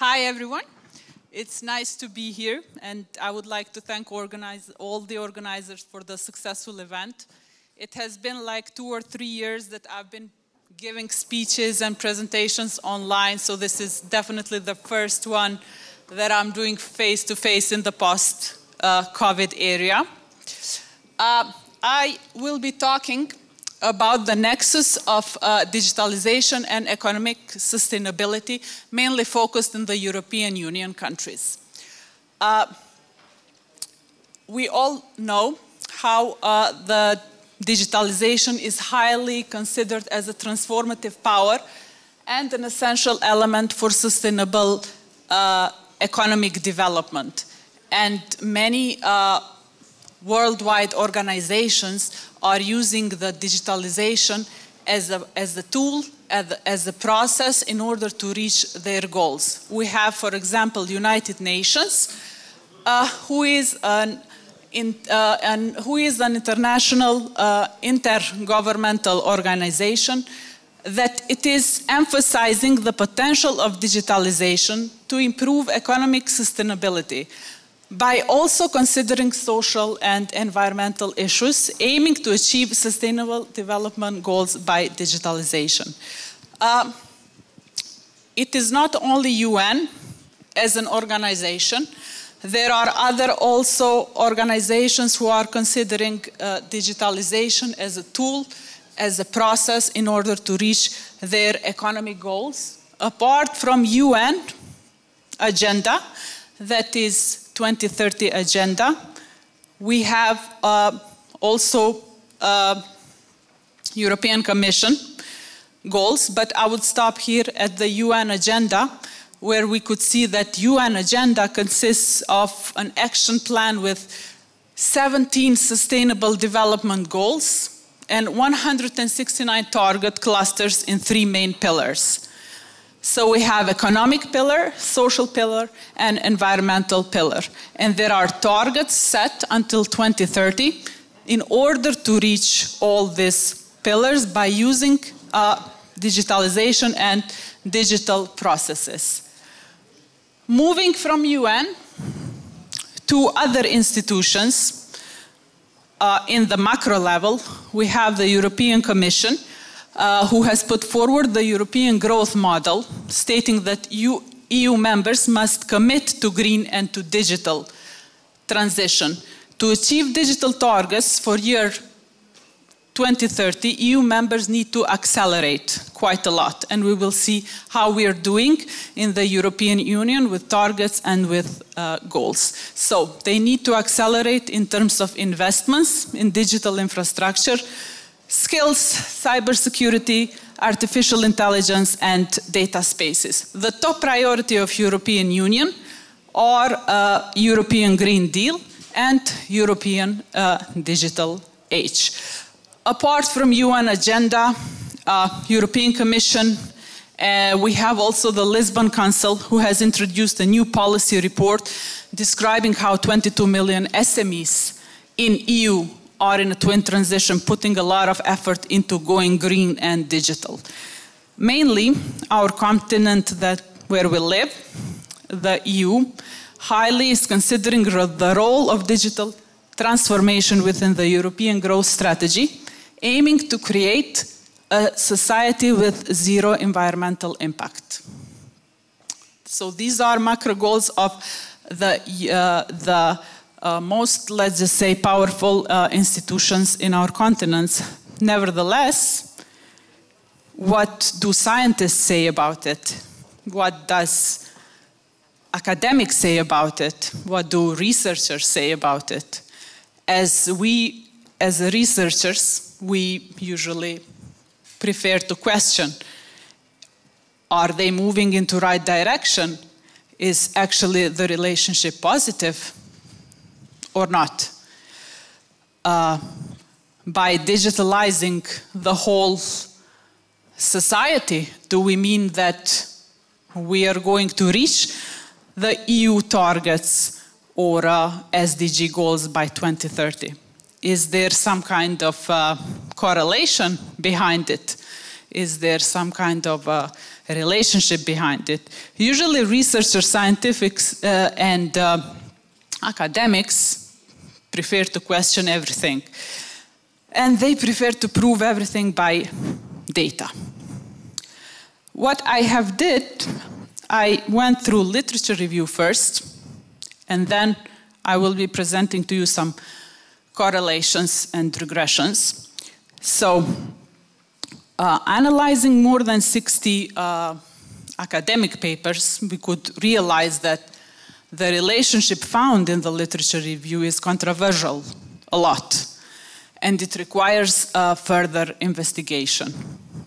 Hi, everyone. It's nice to be here, and I would like to thank all the organizers for the successful event. It has been like 2 or 3 years that I've been giving speeches and presentations online, so this is definitely the first one that I'm doing face-to-face in the post-COVID area. I will be talking about the nexus of digitalization and economic sustainability, mainly focused in the European Union countries. We all know how the digitalization is highly considered as a transformative power and an essential element for sustainable economic development. And many worldwide organizations are using the digitalization as a tool, as a process in order to reach their goals. We have, for example, United Nations, who is an international intergovernmental organization that it is emphasizing the potential of digitalization to improve economic sustainability by also considering social and environmental issues, aiming to achieve sustainable development goals by digitalization. It is not only UN as an organization. There are other also organizations who are considering digitalization as a tool, as a process in order to reach their economic goals. Apart from UN agenda, that is 2030 agenda, we have also European Commission goals, but I would stop here at the UN agenda, where we could see that UN agenda consists of an action plan with 17 sustainable development goals and 169 target clusters in 3 main pillars. So we have economic pillar, social pillar, and environmental pillar. And there are targets set until 2030 in order to reach all these pillars by using digitalization and digital processes. Moving from UN to other institutions in the macro level, we have the European Commission, who has put forward the European growth model, stating that EU members must commit to green and to digital transition. To achieve digital targets for year 2030, EU members need to accelerate quite a lot, and we will see how we are doing in the European Union with targets and with goals. So they need to accelerate in terms of investments in digital infrastructure, skills, cybersecurity, artificial intelligence, and data spaces. The top priority of European Union are European Green Deal and European Digital Age. Apart from UN agenda, European Commission, we have also the Lisbon Council, who has introduced a new policy report describing how 22 million SMEs in EU are in a twin transition, putting a lot of effort into going green and digital. Mainly, our continent where we live, the EU, highly is considering the role of digital transformation within the European growth strategy, aiming to create a society with zero environmental impact. So these are macro goals of the most, let's just say, powerful institutions in our continents. Nevertheless, what do scientists say about it? What does academics say about it? What do researchers say about it? As researchers, we usually prefer to question, are they moving into the right direction? Is actually the relationship positive or not? By digitalizing the whole society, do we mean that we are going to reach the EU targets or SDG goals by 2030? Is there some kind of correlation behind it? Is there some kind of a relationship behind it? Usually researchers, scientists, and academics prefer to question everything. And they prefer to prove everything by data. What I have did, I went through literature review first, and then I will be presenting to you some correlations and regressions. So, analyzing more than 60 academic papers, we could realize that the relationship found in the literature review is controversial a lot, and it requires further investigation.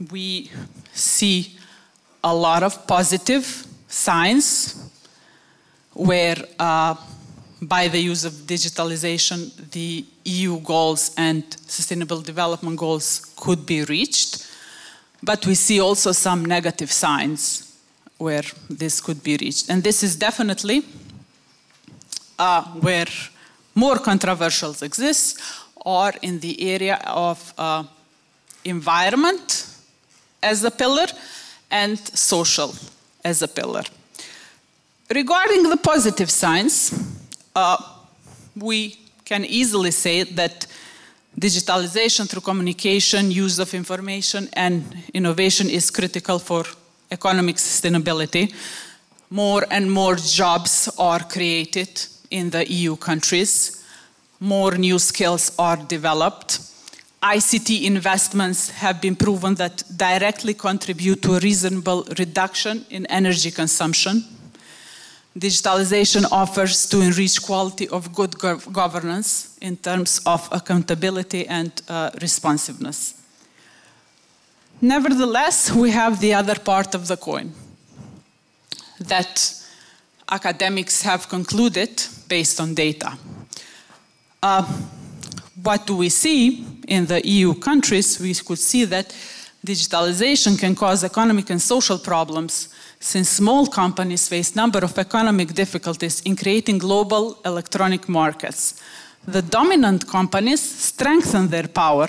We see a lot of positive signs where by the use of digitalization, the EU goals and sustainable development goals could be reached. But we see also some negative signs where this could be reached. And this is definitely where more controversials exist, or in the area of environment as a pillar and social as a pillar. Regarding the positive signs, we can easily say that digitalization through communication, use of information, and innovation is critical for economic sustainability. More and more jobs are created in the EU countries. More new skills are developed. ICT investments have been proven that directly contribute to a reasonable reduction in energy consumption. Digitalization offers to enrich quality of good governance in terms of accountability and responsiveness. Nevertheless, we have the other part of the coin that academics have concluded based on data. What do we see in the EU countries? We could see that digitalization can cause economic and social problems, since small companies face a number of economic difficulties in creating global electronic markets. The dominant companies strengthen their power,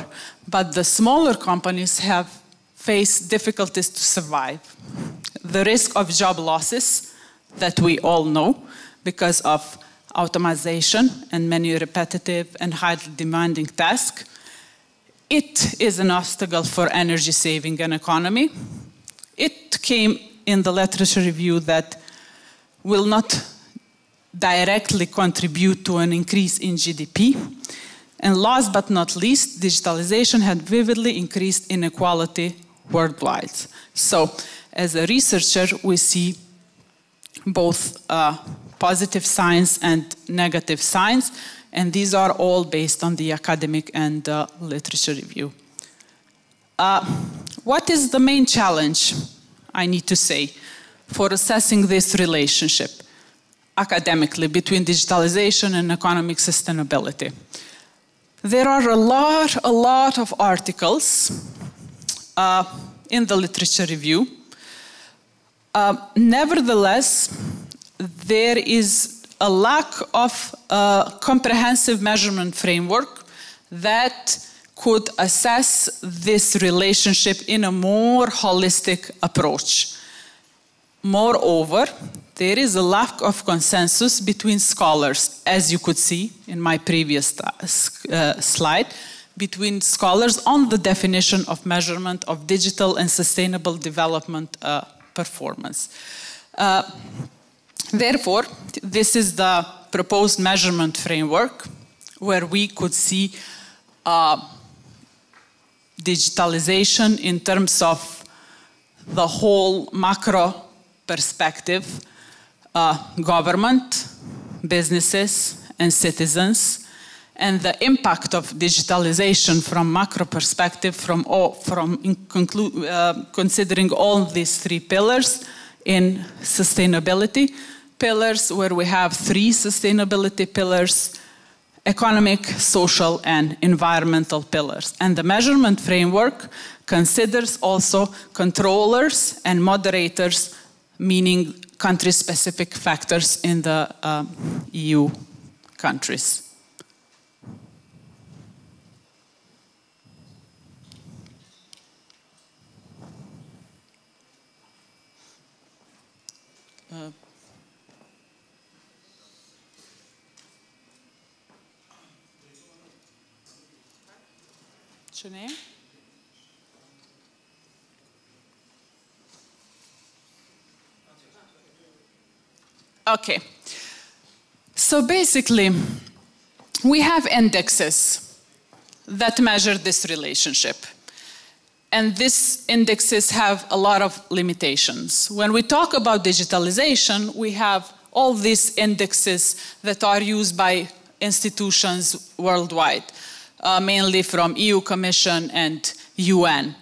but the smaller companies have faced difficulties to survive. The risk of job losses that we all know because of automation and many repetitive and highly demanding tasks. It is an obstacle for energy saving and economy. It came in the literature review that will not directly contribute to an increase in GDP. And last but not least, digitalization had vividly increased inequality worldwide. So, as a researcher, we see both positive signs and negative signs, and these are all based on the academic and literature review. What is the main challenge, I need to say, for assessing this relationship academically between digitalization and economic sustainability? There are a lot of articles in the literature review. Nevertheless, there is a lack of a comprehensive measurement framework that could assess this relationship in a more holistic approach. Moreover, there is a lack of consensus between scholars, as you could see in my previous slide, between scholars on the definition of measurement of digital and sustainable development performance. Therefore, this is the proposed measurement framework where we could see digitalization in terms of the whole macro perspective, government, businesses, and citizens, and the impact of digitalization from macro perspective, considering all these three pillars in sustainability. Pillars where we have three sustainability pillars: economic, social, and environmental pillars. And the measurement framework considers also controllers and moderators, meaning country-specific factors in the EU countries. Okay. So basically, we have indexes that measure this relationship. And these indexes have a lot of limitations. When we talk about digitalization, we have all these indexes that are used by institutions worldwide, mainly from EU Commission and UN.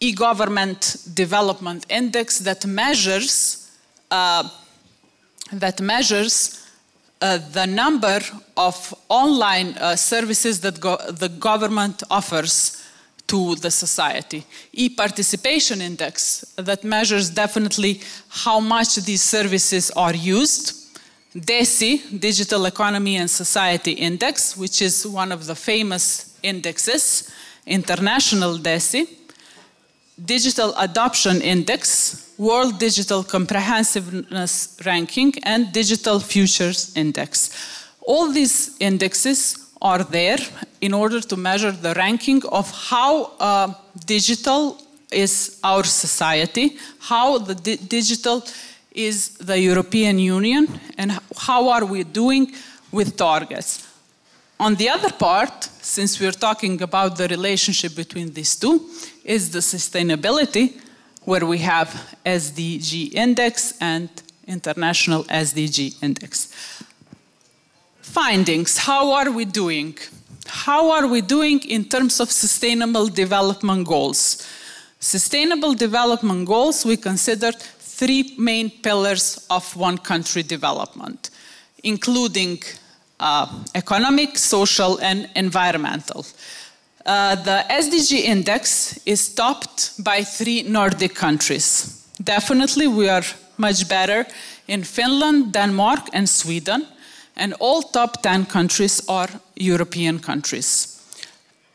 E-Government Development Index that measures the number of online services that the government offers to the society. E-Participation Index that measures definitely how much these services are used. DESI, Digital Economy and Society Index, which is one of the famous indexes, international DESI. Digital Adoption Index, World Digital Comprehensiveness Ranking, and Digital Futures Index. All these indexes are there in order to measure the ranking of how digital is our society, how the digital is the European Union, and how are we doing with targets. On the other part, since we're talking about the relationship between these two, is the sustainability, where we have SDG index and international SDG index. Findings, how are we doing? How are we doing in terms of sustainable development goals? Sustainable development goals, we considered 3 main pillars of one country development, including economic, social, and environmental. The SDG index is topped by 3 Nordic countries. Definitely, we are much better in Finland, Denmark, and Sweden, and all top 10 countries are European countries.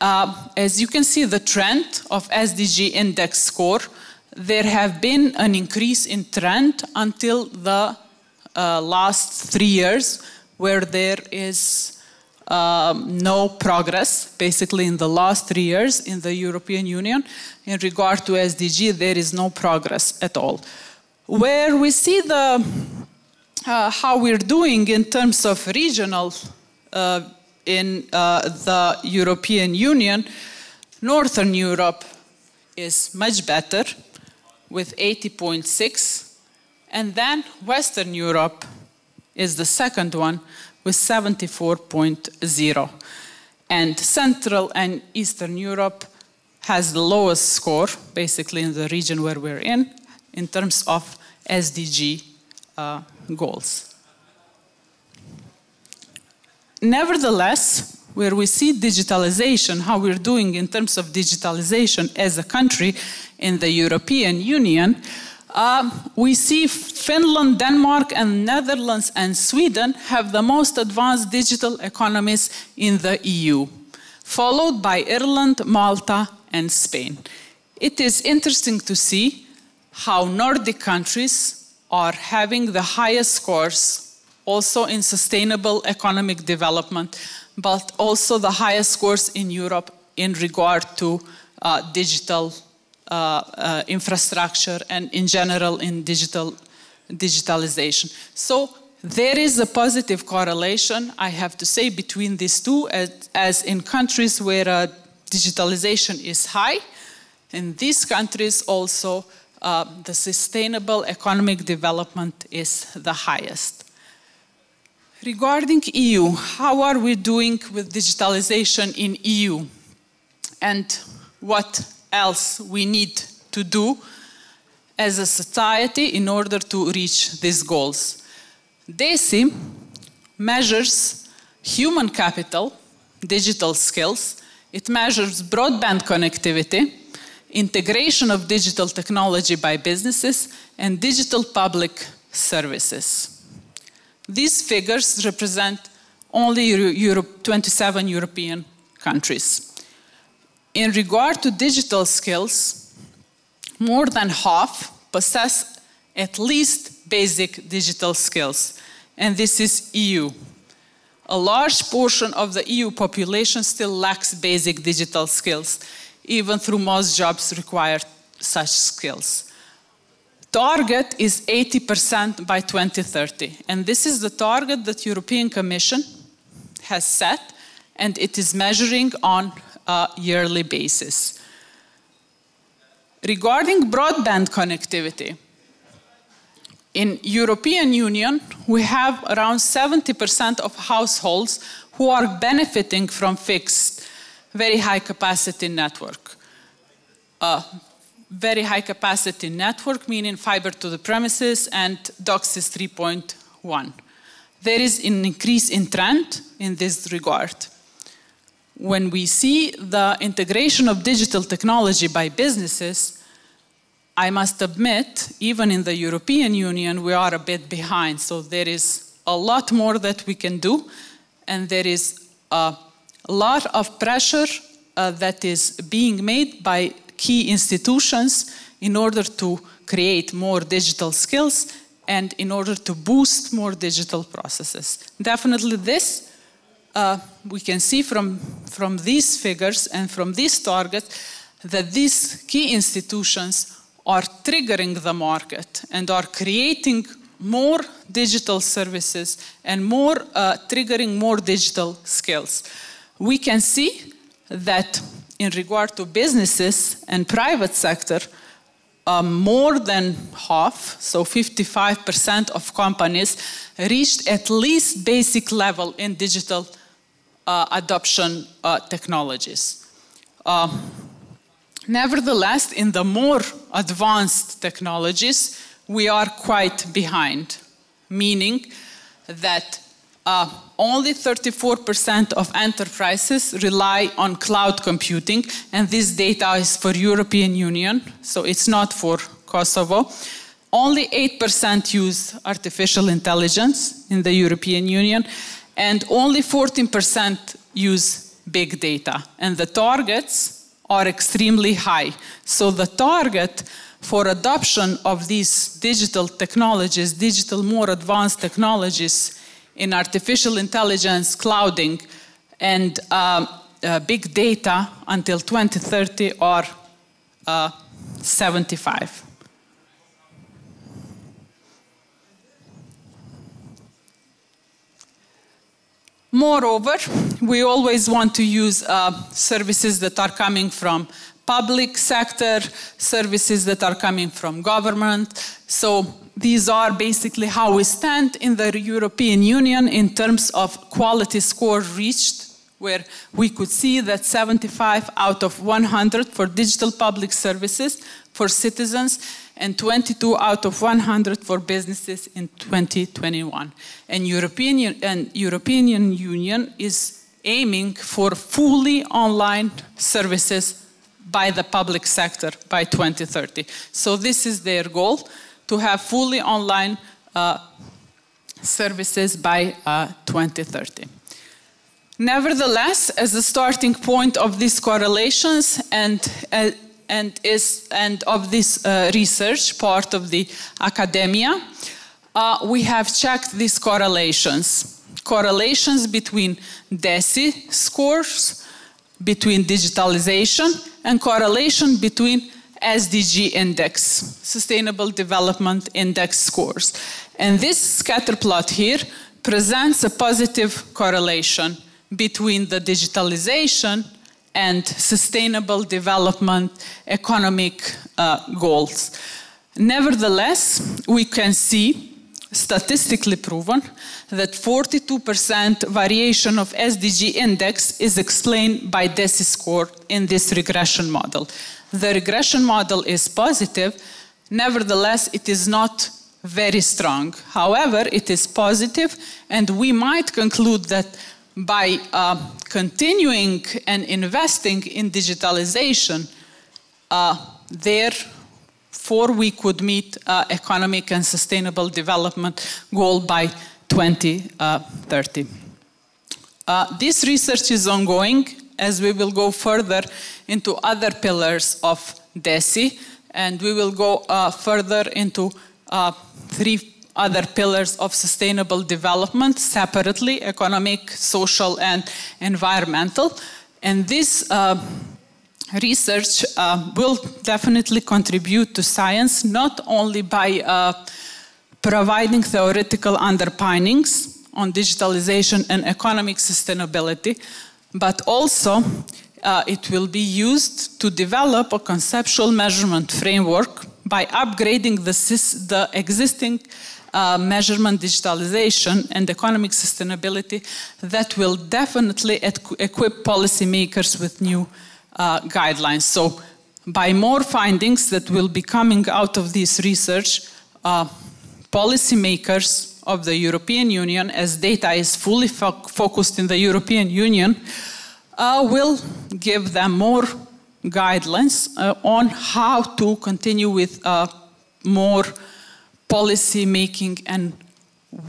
As you can see, the trend of SDG index score, there have been an increase in trend until the last 3 years, where there is no progress. Basically, in the last 3 years in the European Union, in regard to SDG, there is no progress at all. Where we see how we're doing in terms of regional in the European Union, Northern Europe is much better with 80.6, and then Western Europe is the second one with 74.0. And Central and Eastern Europe has the lowest score, basically in the region where we're in terms of SDG goals. Nevertheless, where we see digitalization, how we're doing in terms of digitalization as a country in the European Union, we see Finland, Denmark, and Netherlands and Sweden have the most advanced digital economies in the EU, followed by Ireland, Malta, and Spain. It is interesting to see how Nordic countries are having the highest scores also in sustainable economic development, but also the highest scores in Europe in regard to digital infrastructure and in general in digitalization. So there is a positive correlation, I have to say, between these two, as in countries where digitalization is high. In these countries also the sustainable economic development is the highest. Regarding EU, how are we doing with digitalization in EU? And what else we need to do as a society in order to reach these goals? DESI measures human capital, digital skills. It measures broadband connectivity, integration of digital technology by businesses, and digital public services. These figures represent only 27 European countries. In regard to digital skills, more than half possess at least basic digital skills. And this is EU. A large portion of the EU population still lacks basic digital skills, even though most jobs require such skills. Target is 80% by 2030, and this is the target that the European Commission has set, and it is measuring on a yearly basis. Regarding broadband connectivity, in European Union, we have around 70% of households who are benefiting from fixed, very high capacity network. Very high capacity network, meaning fiber to the premises and DOCSIS 3.1. There is an increase in trend in this regard. When we see the integration of digital technology by businesses, I must admit, even in the European Union, we are a bit behind. So there is a lot more that we can do, and there is a lot of pressure that is being made by key institutions in order to create more digital skills and in order to boost more digital processes. Definitely this, we can see from these figures and from these targets that these key institutions are triggering the market and are creating more digital services and triggering more digital skills. We can see that in regard to businesses and private sector, more than half, so 55% of companies reached at least basic level in digital adoption technologies. Nevertheless, in the more advanced technologies, we are quite behind, meaning that only 34% of enterprises rely on cloud computing, and this data is for European Union, so it's not for Kosovo. Only 8% use artificial intelligence in the European Union, and only 14% use big data. And the targets are extremely high. So the target for adoption of these digital technologies, more advanced technologies in artificial intelligence, clouding, and big data until 2030 are 75. Moreover, we always want to use services that are coming from public sector, services that are coming from government. So these are basically how we stand in the European Union in terms of quality score reached, where we could see that 75 out of 100 for digital public services for citizens, and 22 out of 100 for businesses in 2021. And European Union is aiming for fully online services by the public sector by 2030. So this is their goal, to have fully online services by 2030. Nevertheless, as a starting point of these correlations and of this research, part of the academia, we have checked these correlations. Correlations between DESI scores, between digitalization, and correlation between SDG index, Sustainable Development Index scores. And this scatter plot here presents a positive correlation between the digitalization and sustainable development economic goals. Nevertheless, we can see, statistically proven, that 42% variation of SDG index is explained by DESI score in this regression model. The regression model is positive, nevertheless, it is not very strong. However, it is positive, and we might conclude that by continuing and investing in digitalization, therefore we could meet economic and sustainable development goal by 2030. This research is ongoing, as we will go further into other pillars of DESI, and we will go further into 3 other pillars of sustainable development separately, economic, social, and environmental. And this research will definitely contribute to science, not only by providing theoretical underpinnings on digitalization and economic sustainability, but also it will be used to develop a conceptual measurement framework by upgrading the existing measurement digitalization and economic sustainability that will definitely equip policymakers with new guidelines. So by more findings that will be coming out of this research, policymakers of the European Union, as data is fully focused in the European Union, will give them more guidelines on how to continue with more policy making and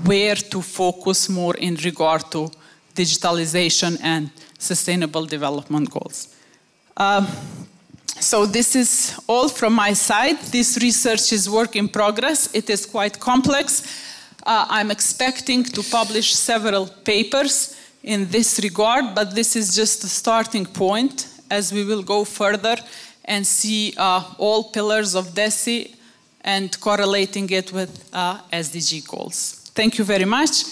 where to focus more in regard to digitalization and sustainable development goals. So this is all from my side. This research is work in progress. It is quite complex. I'm expecting to publish several papers in this regard, but this is just a starting point as we will go further and see all pillars of DESI and correlating it with SDG goals. Thank you very much.